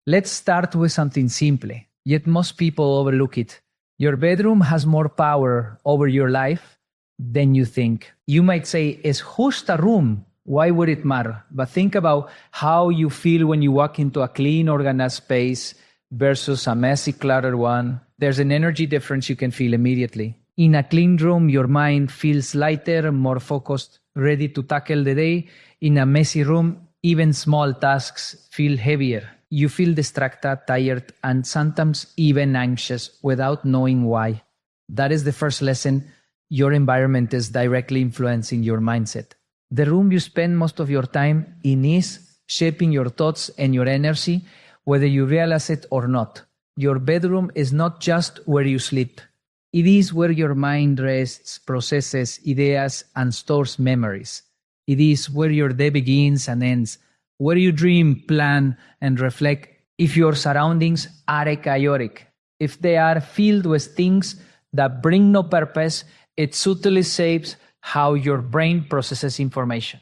Let's start with something simple, yet most people overlook it. Your bedroom has more power over your life than you think. You might say, it's just a room. Why would it matter? But think about how you feel when you walk into a clean, organized space versus a messy, cluttered one. There's an energy difference you can feel immediately. In a clean room, your mind feels lighter, more focused, ready to tackle the day. In a messy room, even small tasks feel heavier. You feel distracted, tired, and sometimes even anxious without knowing why. That is the first lesson. Your environment is directly influencing your mindset. The room you spend most of your time in is shaping your thoughts and your energy, whether you realize it or not. Your bedroom is not just where you sleep. It is where your mind rests, processes ideas, and stores memories. It is where your day begins and ends, where you dream, plan, and reflect. If your surroundings are chaotic, if they are filled with things that bring no purpose, it subtly shapes how your brain processes information.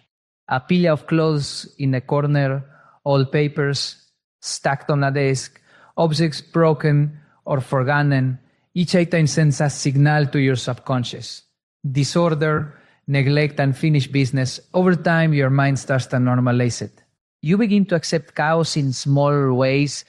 A pile of clothes in a corner, old papers stacked on a desk, objects broken or forgotten, each item sends a signal to your subconscious. Disorder, neglect, unfinished business. Over time, your mind starts to normalize it. You begin to accept chaos in smaller ways,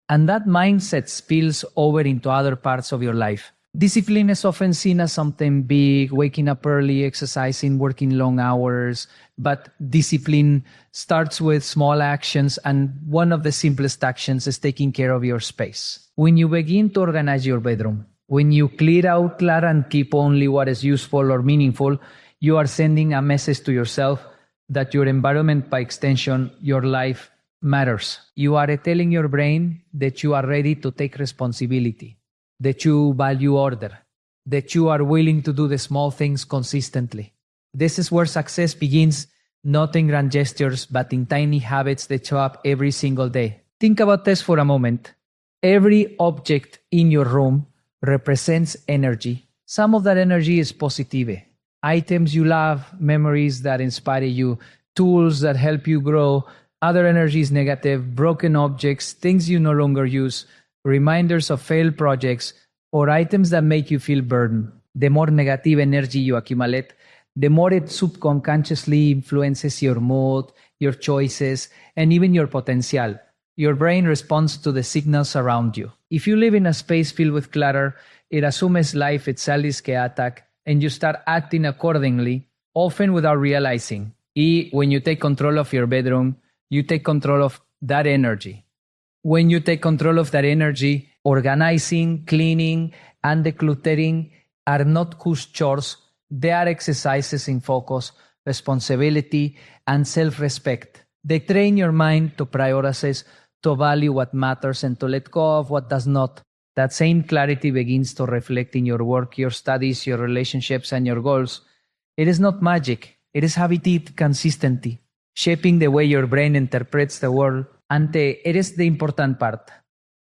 and that mindset spills over into other parts of your life. Discipline is often seen as something big, waking up early, exercising, working long hours. But discipline starts with small actions, and one of the simplest actions is taking care of your space. When you begin to organize your bedroom, when you clear out clutter and keep only what is useful or meaningful, you are sending a message to yourself that your environment, by extension, your life, matters. You are telling your brain that you are ready to take responsibility, that you value order, that you are willing to do the small things consistently. This is where success begins, not in grand gestures, but in tiny habits that show up every single day. Think about this for a moment. Every object in your room represents energy. Some of that energy is positive. Items you love, memories that inspire you, tools that help you grow. Other energy is negative, broken objects, things you no longer use, reminders of failed projects, or items that make you feel burdened. The more negative energy you accumulate, the more it subconsciously influences your mood, your choices, and even your potential. Your brain responds to the signals around you. If you live in a space filled with clutter, it assumes life itself is chaotic, and you start acting accordingly, often without realizing. When you take control of your bedroom, you take control of that energy. When you take control of that energy, organizing, cleaning, and decluttering are not just chores. They are exercises in focus, responsibility, and self-respect. They train your mind to prioritize, to value what matters, and to let go of what does not. That same clarity begins to reflect in your work, your studies, your relationships, and your goals. It is not magic. It is habit consistency, shaping the way your brain interprets the world. And it is the important part.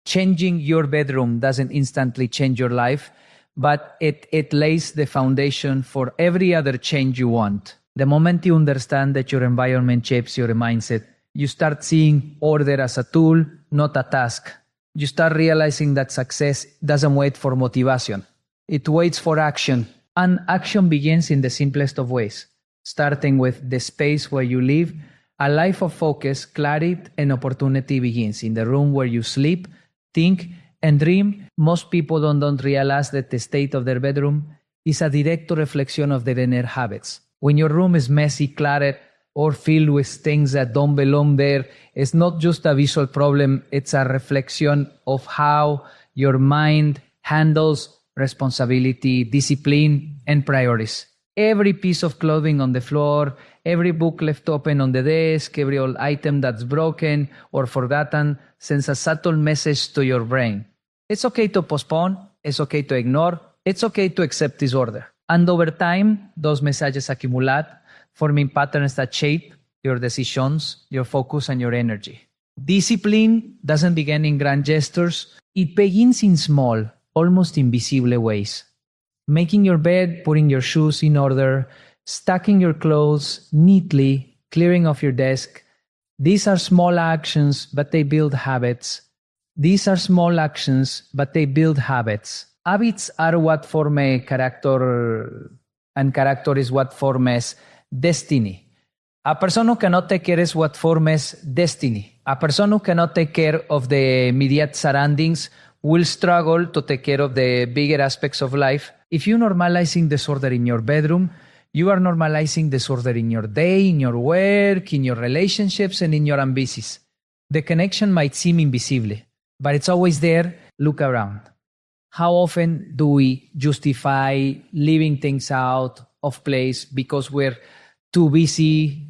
Changing your bedroom doesn't instantly change your life, but it lays the foundation for every other change you want. The moment you understand that your environment shapes your mindset, you start seeing order as a tool, not a task. You start realizing that success doesn't wait for motivation. It waits for action. And action begins in the simplest of ways, starting with the space where you live. A life of focus, clarity, and opportunity begins in the room where you sleep, think, and dream. Most people don't realize that the state of their bedroom is a direct reflection of their inner habits. When your room is messy, cluttered, or filled with things that don't belong there, it's not just a visual problem, it's a reflection of how your mind handles responsibility, discipline, and priorities. Every piece of clothing on the floor, every book left open on the desk, every old item that's broken or forgotten sends a subtle message to your brain. It's okay to postpone, it's okay to ignore, it's okay to accept disorder. And over time, those messages accumulate, forming patterns that shape your decisions, your focus, and your energy. Discipline doesn't begin in grand gestures. It begins in small, almost invisible ways. Making your bed, putting your shoes in order, stacking your clothes neatly, clearing off your desk. These are small actions, but they build habits. These are small actions, but they build habits. Habits are what form a character, and character is what forms destiny. A person who cannot take care is what forms destiny. A person who cannot take care of the immediate surroundings will struggle to take care of the bigger aspects of life. If you're normalizing disorder in your bedroom, you are normalizing disorder in your day, in your work, in your relationships, and in your ambitions. The connection might seem invisible, but it's always there. Look around. How often do we justify leaving things out of place because we're too busy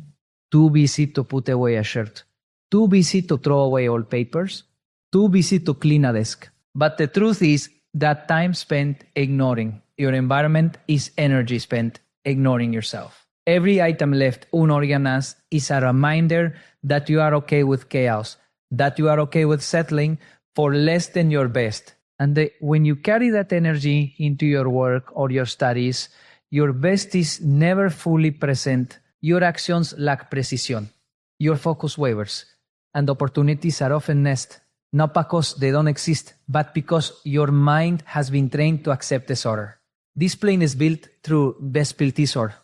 to put away a shirt, too busy to throw away old papers, too busy to clean a desk? But the truth is that time spent ignoring your environment is energy spent ignoring yourself. Every item left unorganized is a reminder that you are okay with chaos, that you are okay with settling for less than your best. And when you carry that energy into your work or your studies, your best is never fully present. Your actions lack precision. Your focus wavers. And opportunities are often missed, not because they don't exist, but because your mind has been trained to accept disorder. Discipline is built through disorder.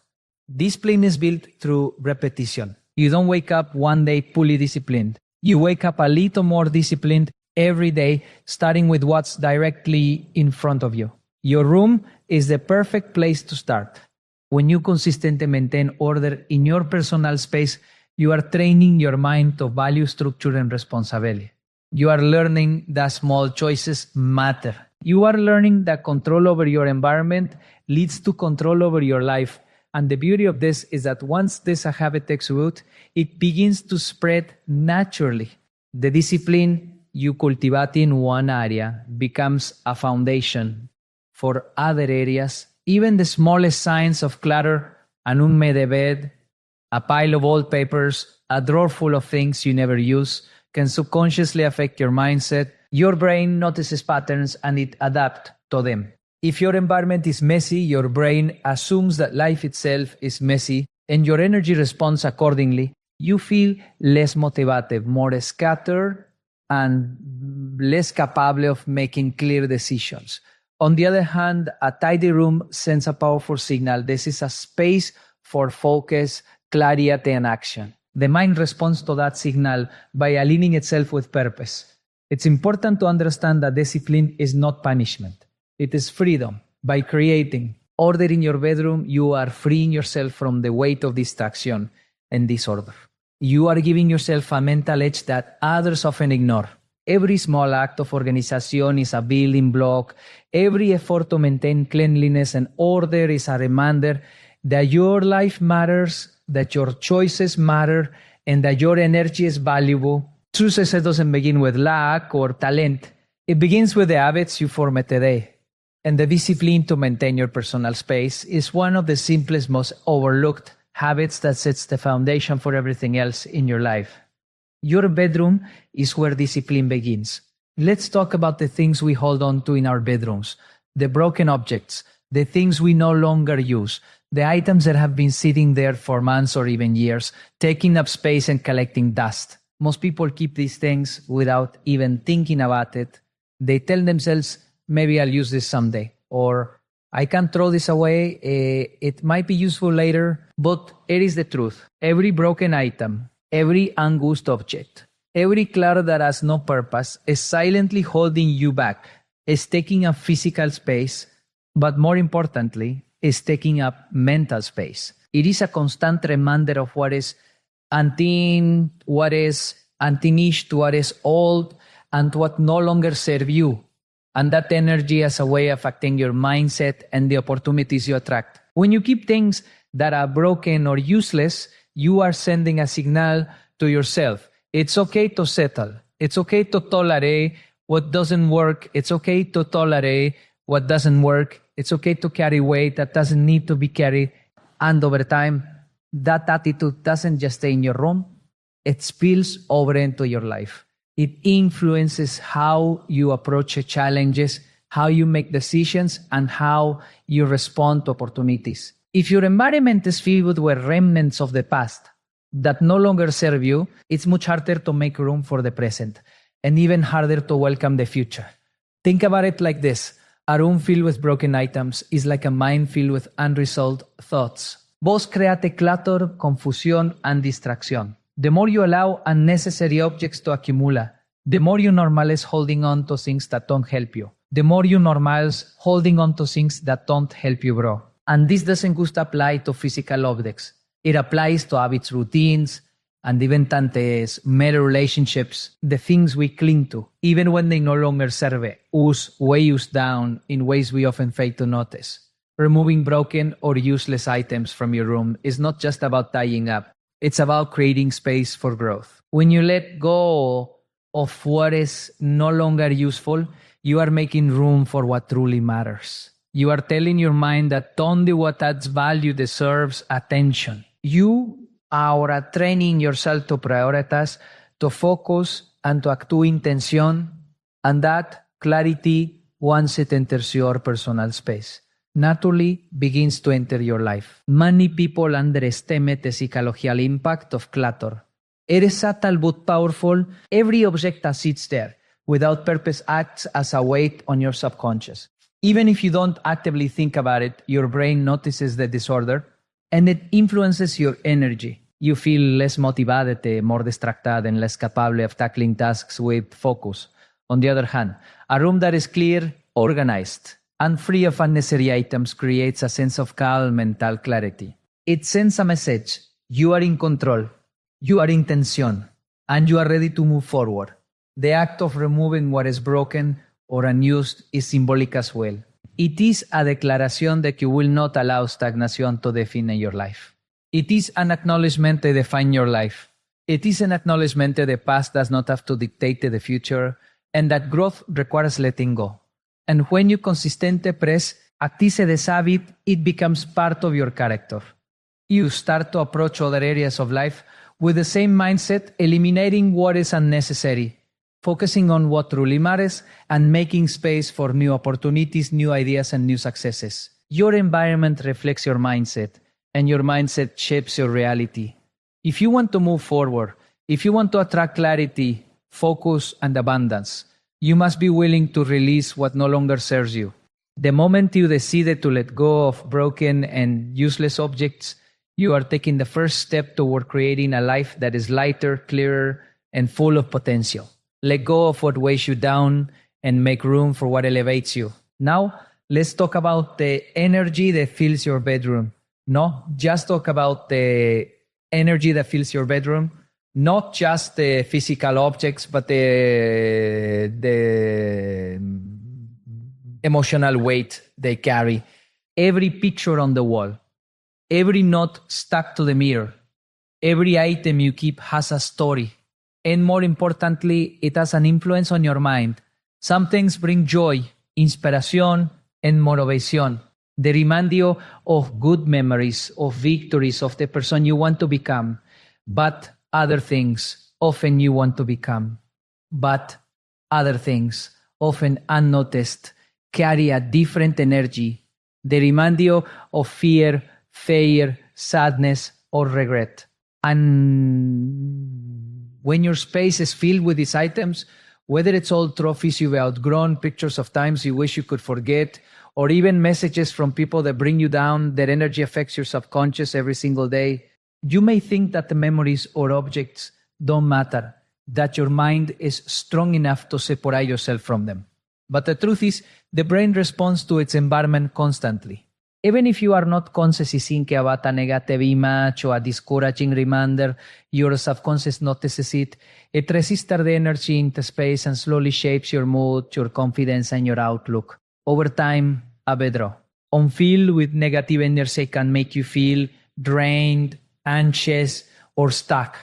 Discipline is built through repetition. You don't wake up one day fully disciplined. You wake up a little more disciplined every day, starting with what's directly in front of you. Your room is the perfect place to start. When you consistently maintain order in your personal space, you are training your mind to value structure and responsibility. You are learning that small choices matter. You are learning that control over your environment leads to control over your life. And the beauty of this is that once this habit takes root, it begins to spread naturally. The discipline you cultivate in one area becomes a foundation for other areas. Even the smallest signs of clutter, an unmade bed, a pile of old papers, a drawer full of things you never use, can subconsciously affect your mindset. Your brain notices patterns and it adapts to them. If your environment is messy, your brain assumes that life itself is messy and your energy responds accordingly. You feel less motivated, more scattered, and less capable of making clear decisions. On the other hand, a tidy room sends a powerful signal. This is a space for focus, clarity, and action. The mind responds to that signal by aligning itself with purpose. It's important to understand that discipline is not punishment. It is freedom. By creating order in your bedroom, you are freeing yourself from the weight of distraction and disorder. You are giving yourself a mental edge that others often ignore. Every small act of organization is a building block. Every effort to maintain cleanliness and order is a reminder that your life matters, that your choices matter, and that your energy is valuable. True success doesn't begin with luck or talent. It begins with the habits you form today. And the discipline to maintain your personal space is one of the simplest, most overlooked habits that sets the foundation for everything else in your life. Your bedroom is where discipline begins. Let's talk about the things we hold on to in our bedrooms, the broken objects, the things we no longer use, the items that have been sitting there for months or even years, taking up space and collecting dust. Most people keep these things without even thinking about it. They tell themselves, maybe I'll use this someday, or I can't throw this away. It might be useful later, but it is the truth. Every broken item, every unused object, every clutter that has no purpose is silently holding you back, is taking up physical space, but more importantly, is taking up mental space. It is a constant reminder of what is unseen, what is unfinished, what is old, and what no longer serves you. And that energy as a way of affecting your mindset and the opportunities you attract. When you keep things that are broken or useless, you are sending a signal to yourself. It's okay to settle. It's okay to tolerate what doesn't work. It's okay to tolerate what doesn't work. It's okay to carry weight that doesn't need to be carried. And over time, that attitude doesn't just stay in your room. It spills over into your life. It influences how you approach challenges, how you make decisions, and how you respond to opportunities. If your environment is filled with remnants of the past that no longer serve you, it's much harder to make room for the present. and even harder to welcome the future. Think about it like this. A room filled with broken items is like a mind filled with unresolved thoughts. Vos create clutter, confusión, and distracción. The more you allow unnecessary objects to accumulate, the more you normalize holding on to things that don't help you. The more you normalize holding on to things that don't help you grow. And this doesn't just apply to physical objects. It applies to habits, routines, and even tantes, meta relationships, the things we cling to, even when they no longer serve us, weigh us down in ways we often fail to notice. Removing broken or useless items from your room is not just about tying up. It's about creating space for growth. When you let go of what is no longer useful, you are making room for what truly matters. You are telling your mind that only what adds value deserves attention. You are training yourself to prioritize, to focus, and to act with intention, and that clarity, once it enters your personal space, naturally begins to enter your life. Many people underestimate the psychological impact of clutter. It is subtle but powerful. Every object that sits there without purpose acts as a weight on your subconscious. Even if you don't actively think about it, your brain notices the disorder and it influences your energy. You feel less motivated, more distracted, and less capable of tackling tasks with focus. On the other hand, a room that is clear, organized, and free of unnecessary items creates a sense of calm mental clarity. It sends a message. You are in control. You are in tension. And you are ready to move forward. The act of removing what is broken or unused is symbolic as well. It is a declaration that you will not allow stagnation to define your life. It is an acknowledgement to define your life. It is an acknowledgement that the past does not have to dictate the future and that growth requires letting go. And when you consistently practice this habit, it becomes part of your character. You start to approach other areas of life with the same mindset, eliminating what is unnecessary, focusing on what truly matters, and making space for new opportunities, new ideas, and new successes. Your environment reflects your mindset, and your mindset shapes your reality. If you want to move forward, if you want to attract clarity, focus, and abundance, you must be willing to release what no longer serves you. The moment you decide to let go of broken and useless objects, you are taking the first step toward creating a life that is lighter, clearer, and full of potential. Let go of what weighs you down and make room for what elevates you. Now, let's talk about the energy that fills your bedroom. No, just talk about the energy that fills your bedroom. Not just the physical objects, but the emotional weight they carry. Every picture on the wall, every note stuck to the mirror, every item you keep has a story. And more importantly, it has an influence on your mind. Some things bring joy, inspiration, and motivation. They remind you of good memories, of victories, of the person you want to become. But other things, often you want to become. But other things, often unnoticed, carry a different energy. They remind you of fear, sadness, or regret. And when your space is filled with these items, whether it's old trophies you've outgrown, pictures of times you wish you could forget, or even messages from people that bring you down, that energy affects your subconscious every single day, you may think that the memories or objects don't matter, that your mind is strong enough to separate yourself from them. But the truth is, the brain responds to its environment constantly. Even if you are not consciously thinking about a negative image or a discouraging reminder, your subconscious notices it. It registers the energy into space and slowly shapes your mood, your confidence, and your outlook. Over time, a bedrock filled with negative energy can make you feel drained, anxious, or stuck.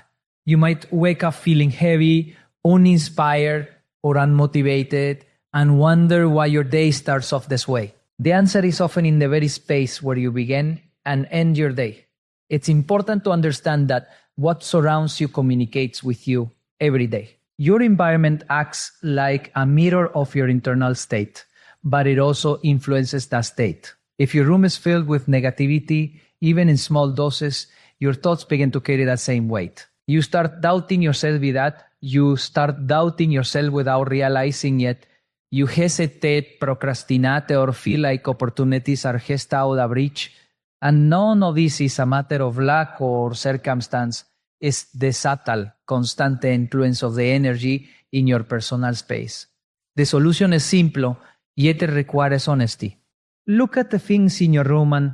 You might wake up feeling heavy, uninspired, or unmotivated, and wonder why your day starts off this way. The answer is often in the very space where you begin and end your day. It's important to understand that what surrounds you communicates with you every day. Your environment acts like a mirror of your internal state, but it also influences that state. If your room is filled with negativity, even in small doses, your thoughts begin to carry that same weight. You start doubting yourself with that. You start doubting yourself without realizing it. You hesitate, procrastinate, or feel like opportunities are just out of reach. And none of this is a matter of luck or circumstance. It's the subtle, constante influence of the energy in your personal space. The solution is simple, yet it requires honesty. Look at the things in your room and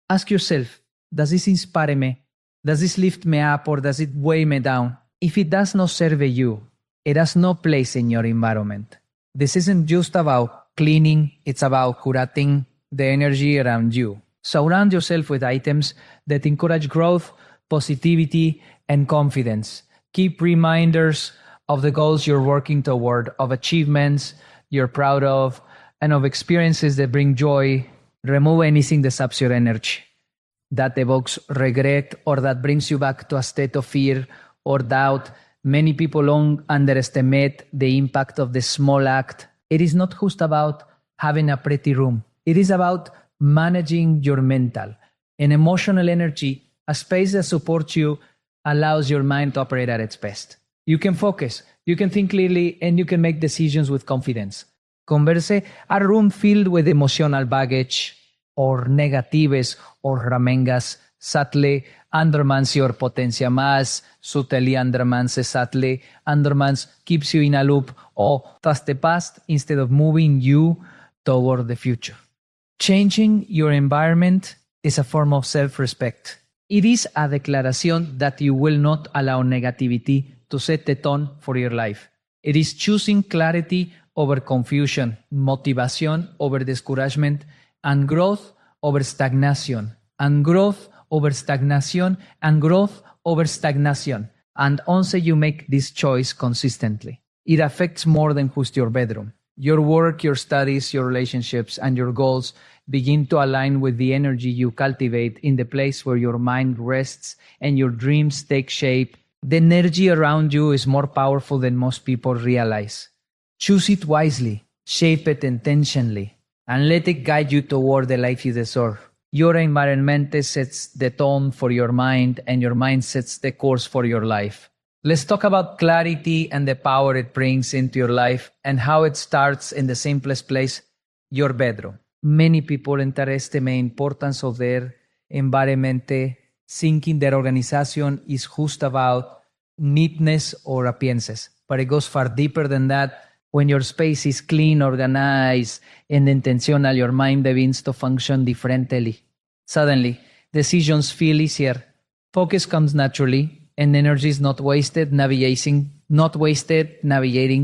ask yourself, does this inspire me? Does this lift me up or does it weigh me down? If it does not serve you, it has no place in your environment. This isn't just about cleaning, it's about curating the energy around you. Surround yourself with items that encourage growth, positivity, and confidence. Keep reminders of the goals you're working toward, of achievements you're proud of, and of experiences that bring joy. Remove anything that saps your energy, that evokes regret, or that brings you back to a state of fear or doubt. Many people underestimate the impact of the small act. It is not just about having a pretty room. It is about managing your mental and emotional energy. A space that supports you allows your mind to operate at its best. You can focus, you can think clearly, and you can make decisions with confidence. Converse, a room filled with emotional baggage or negatives or ramengas subtly undermines your potencia más, subtly undermines subtly undermines, keeps you in a loop or past the past instead of moving you toward the future. Changing your environment is a form of self-respect. It is a declaration that you will not allow negativity to set the tone for your life. It is choosing clarity over confusion, motivation over discouragement, and growth over stagnation, and growth over stagnation, and growth over stagnation. And once you make this choice consistently, it affects more than just your bedroom. Your work, your studies, your relationships, and your goals begin to align with the energy you cultivate in the place where your mind rests and your dreams take shape. The energy around you is more powerful than most people realize. Choose it wisely, shape it intentionally, and let it guide you toward the life you deserve. Your environment sets the tone for your mind, and your mind sets the course for your life. Let's talk about clarity and the power it brings into your life and how it starts in the simplest place, your bedroom. Many people underestimate the importance of their environment, thinking their organization is just about neatness or appearances. But it goes far deeper than that. When your space is clean, organized, and intentional, your mind begins to function differently. Suddenly, decisions feel easier. Focus comes naturally, and energy is not wasted navigating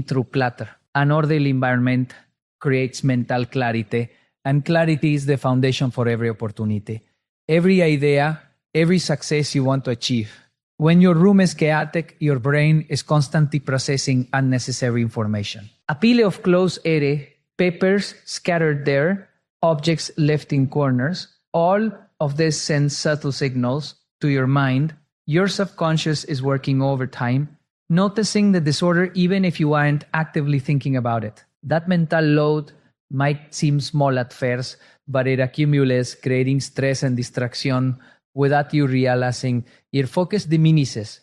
through clutter. An orderly environment creates mental clarity, and clarity is the foundation for every opportunity, every idea, every success you want to achieve. When your room is chaotic, your brain is constantly processing unnecessary information. A pile of clothes ere, papers scattered there, objects left in corners, all of this sends subtle signals to your mind. Your subconscious is working overtime, noticing the disorder even if you aren't actively thinking about it. That mental load might seem small at first, but it accumulates, creating stress and distraction without you realizing. Your focus diminishes.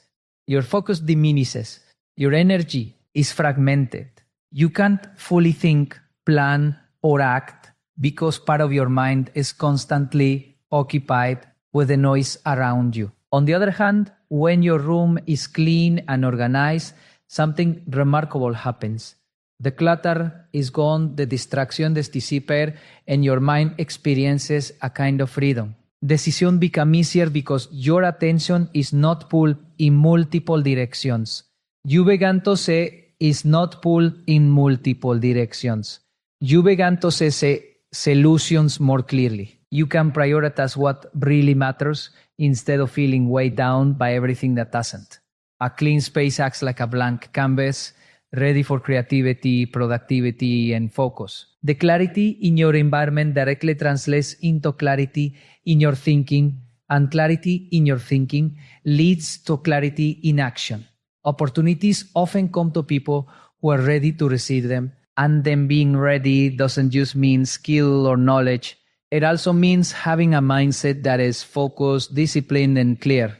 Your energy is fragmented. You can't fully think, plan, or act because part of your mind is constantly occupied with the noise around you. On the other hand, when your room is clean and organized, something remarkable happens. The clutter is gone, the distraction is disappeared, and your mind experiences a kind of freedom. Decisions become easier because your attention is not pulled in multiple directions. You began to say is not pulled in multiple directions. You began to see solutions more clearly. You can prioritize what really matters instead of feeling weighed down by everything that doesn't. A clean space acts like a blank canvas, ready for creativity, productivity, and focus. The clarity in your environment directly translates into clarity in your thinking, and clarity in your thinking leads to clarity in action. Opportunities often come to people who are ready to receive them, and them being ready doesn't just mean skill or knowledge. It also means having a mindset that is focused, disciplined, and clear.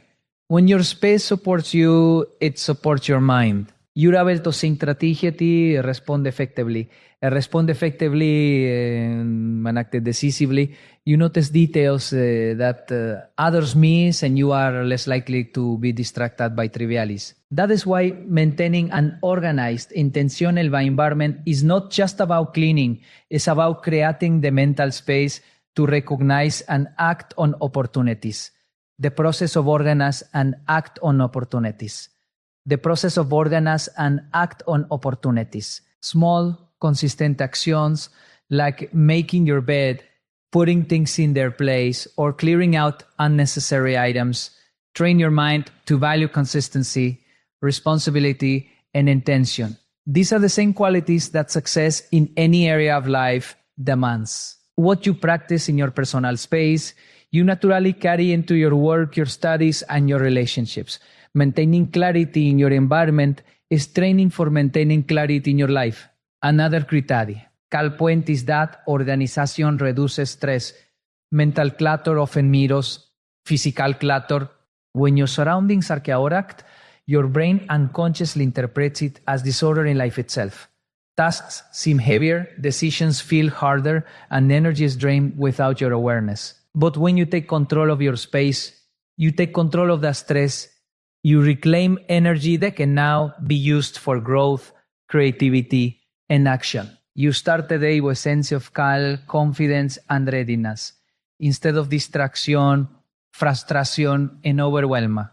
When your space supports you, it supports your mind. You're able to sync strategy, respond effectively. Respond effectively and act decisively. You notice details that others miss, and you are less likely to be distracted by trivialities. That is why maintaining an organized, intentional environment is not just about cleaning. It's about creating the mental space to recognize and act on opportunities. The process of organize and act on opportunities. The process of organize and act on opportunities. Small, consistent actions like making your bed, putting things in their place, or clearing out unnecessary items train your mind to value consistency, responsibility, and intention. These are the same qualities that success in any area of life demands. What you practice in your personal space, you naturally carry into your work, your studies, and your relationships. Maintaining clarity in your environment is training for maintaining clarity in your life. Another criteria. Cal point is that organization reduces stress. Mental clutter often mirrors physical clutter. When your surroundings are chaotic, your brain unconsciously interprets it as disorder in life itself. Tasks seem heavier, decisions feel harder, and energy is drained without your awareness. But when you take control of your space, you take control of the stress, you reclaim energy that can now be used for growth, creativity, and action. You start the day with a sense of calm, confidence, and readiness, instead of distraction, frustration, and overwhelm.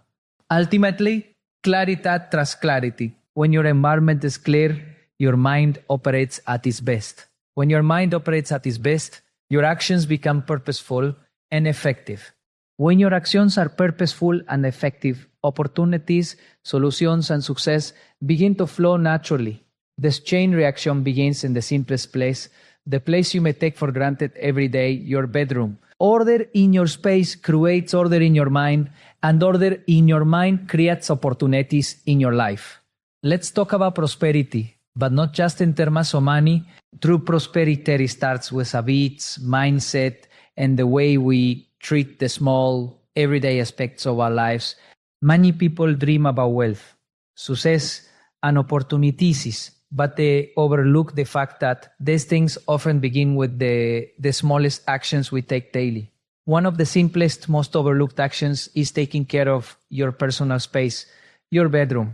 Ultimately, claridad tras clarity. When your environment is clear, your mind operates at its best. When your mind operates at its best, your actions become purposeful and effective. When your actions are purposeful and effective, opportunities, solutions, and success begin to flow naturally. This chain reaction begins in the simplest place, the place you may take for granted every day, your bedroom. Order in your space creates order in your mind, and order in your mind creates opportunities in your life. Let's talk about prosperity, but not just in terms of money. True prosperity starts with habits, mindset, and the way we treat the small, everyday aspects of our lives. Many people dream about wealth, success, and opportunities, but they overlook the fact that these things often begin with the smallest actions we take daily. One of the simplest, most overlooked actions is taking care of your personal space, your bedroom.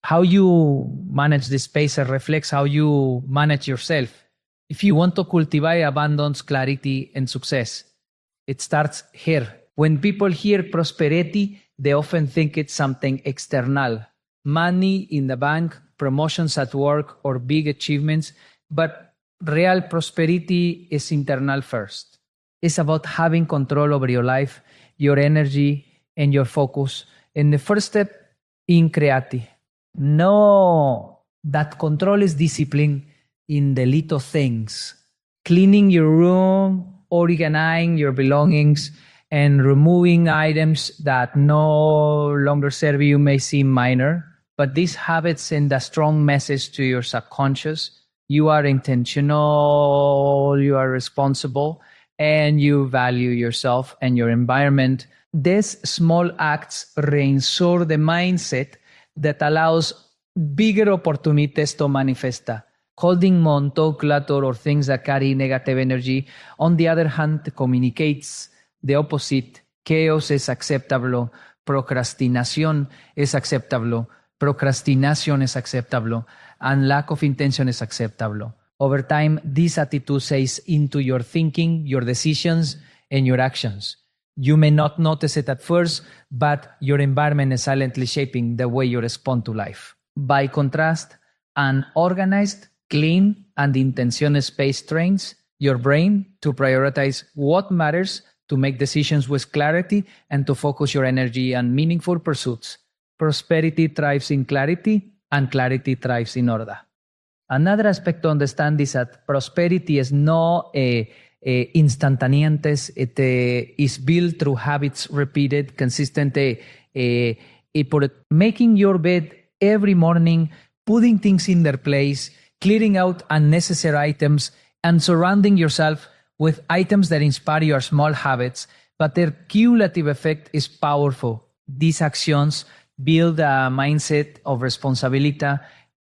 How you manage this space reflects how you manage yourself. If you want to cultivate abundance, clarity, and success, it starts here. When people hear prosperity, they often think it's something external. Money in the bank, promotions at work, or big achievements, but real prosperity is internal first. It's about having control over your life, your energy, and your focus. And the first step in creati. Know that control is discipline in the little things. Cleaning your room, organizing your belongings, and removing items that no longer serve you may seem minor, but these habits send a strong message to your subconscious. You are intentional, you are responsible, and you value yourself and your environment. These small acts reinforce the mindset that allows bigger opportunities to manifest. Holding monto, clutter, or things that carry negative energy, on the other hand, communicates the opposite. Chaos is acceptable. Procrastination is acceptable. Procrastination is acceptable. And lack of intention is acceptable. Over time, this attitude says into your thinking, your decisions, and your actions. You may not notice it at first, but your environment is silently shaping the way you respond to life. By contrast, an organized, clean, and intentional space trains your brain to prioritize what matters, to make decisions with clarity, and to focus your energy on meaningful pursuits. Prosperity thrives in clarity, and clarity thrives in order. Another aspect to understand is that prosperity is not instantaneous. It is built through habits repeated, consistent. Making your bed every morning, putting things in their place, clearing out unnecessary items, and surrounding yourself with items that inspire your small habits, but their cumulative effect is powerful. These actions build a mindset of responsibility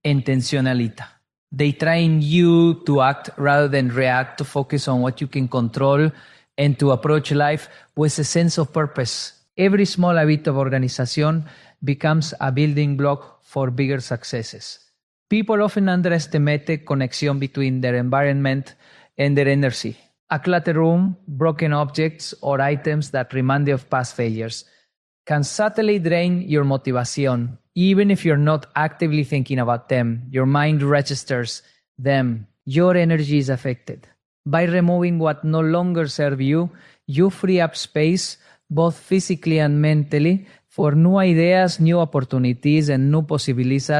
and intentionality. They train you to act rather than react, to focus on what you can control, and to approach life with a sense of purpose. Every small habit of organization becomes a building block for bigger successes. People often underestimate the connection between their environment and their energy. A cluttered room, broken objects, or items that remind you of past failures can subtly drain your motivation. Even if you're not actively thinking about them, your mind registers them. Your energy is affected. By removing what no longer serves you, you free up space, both physically and mentally, for new ideas, new opportunities, and new possibilities